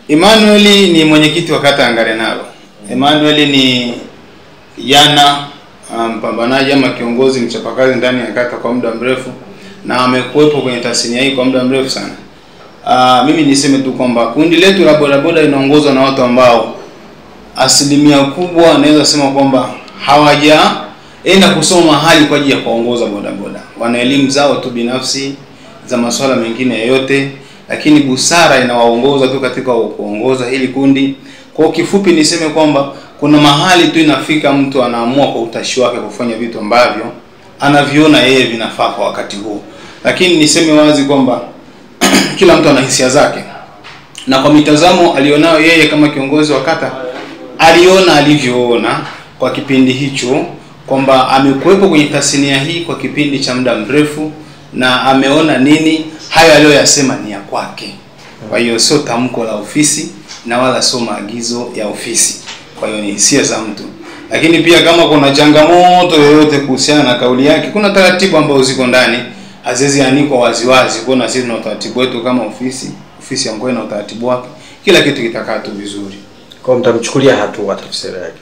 Emmanuel ni mwenyekiti wa kata Ngarenaro. Emmanuel ni kijana mpambanaji ama kiongozi mchapakazi ndani ya kata kwa muda mrefu na amekuwepo kwenye tasnia hii kwa muda mrefu sana. Mimi niseme tu kwamba kundi letu la bodaboda linaongozwa na watu ambao asilimia kubwa naweza sema kwamba hawajaenda kusoma mahali kwa ajili ya kuongoza bodaboda. Wana elimu zao tu binafsi za masuala mengine yote, lakini busara inawaongoza tu katika kuongoza hili kundi. Kwa kifupi niseme kwamba kuna mahali tu inafika mtu anaamua kwa utashi wake kufanya vitu ambavyo anaviona yeye vinafaa kwa wakati huu. Lakini niseme wazi kwamba kila mtu ana hisia zake. Na kwa mitazamo alionao yeye kama kiongozi wa kata, aliona alivyoona kwa kipindi hicho kwamba amekuwepo kwenye tasnia hii kwa kipindi cha muda mrefu na ameona nini hayo aliyoyasema ni ya kwake. Kwa hiyo sio tamko la ofisi na wala sio maagizo ya ofisi. Kwa hiyo ni hisia za mtu. Lakini pia kama kuna changamoto yoyote kuhusiana na kauli yake, kuna taratibu ambazo ziko ndani, haziwezi anikwa waziwazi. Kuna sisi na utaratibu wetu kama ofisi ya mkoa na utaratibu wake. Kila kitu kitakaa tu vizuri. Kwa mtamchukulia hatua tafsiri yake?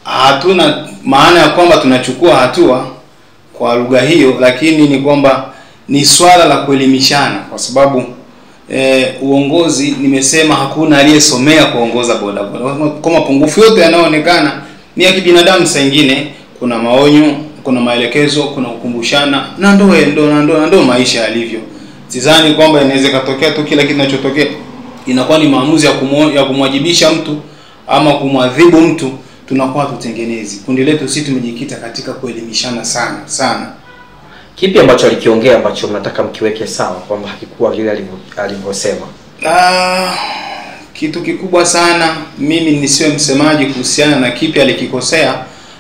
Hatuna maana ya kwamba tunachukua hatua kwa lugha hiyo, lakini ni kwamba ni swala la kuelimishana kwa sababu uongozi nimesema hakuna aliyesomea kuongoza bodaboda. Kwa mapungufu yote yanayoonekana ni ya kibinadamu, saa nyingine kuna maonyo, kuna maelekezo, kuna kukumbushana na ndo maisha yalivyo. Sidhani kwamba inaweza katokea tu kila kitu kinachotokea inakuwa ni maamuzi ya kumwajibisha mtu ama kumwadhibu mtu. Tunakuwa tutengenezi. Kundi letu sisi tumejikita katika kuelimishana sana. Kipi ambacho alikiongea ambacho mnataka mkiweke sawa kwamba hakikuwa vile alivyosema? Kitu kikubwa sana, mimi nisiwe msemaji kuhusiana na kipi alikikosea,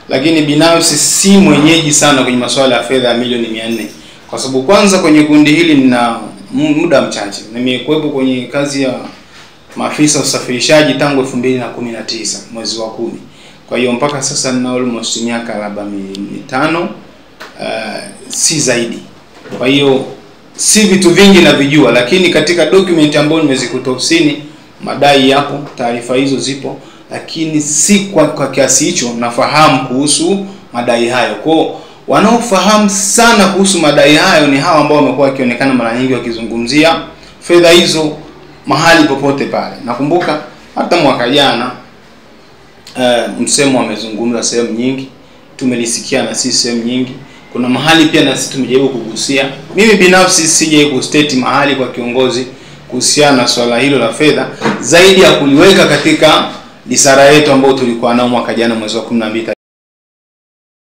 lakini binafsi si mwenyeji sana kwenye masuala ya fedha ya milioni 400. Kwa sababu kwanza kwenye kundi hili nina muda mchache. Nimekuwepo kwenye kazi ya maafisa usafirishaji tangu 2019 mwezi wa 10. Kwa hiyo mpaka sasa nina almost miaka labda 5, si zaidi. Kwa hiyo si vitu vingi navijua, lakini katika document ambayo nimezikuta ofisini madai yapo, taarifa hizo zipo, lakini si kwa kiasi hicho nafahamu kuhusu madai hayo. Kwa wanaofahamu sana kuhusu madai hayo ni hawa ambao wamekuwa wakionekana mara nyingi wakizungumzia fedha hizo mahali popote pale. Nakumbuka hata mwaka jana msemo amezungumza sehemu nyingi, tumelisikia na sisi sehemu nyingi. Kuna mahali pia na sisi tumejaribu kugusia. Mimi binafsi sije kustate mahali kwa kiongozi kuhusiana na swala hilo la fedha zaidi ya kuliweka katika disara yetu ambayo tulikuwa nao mwaka jana mwezi wa 12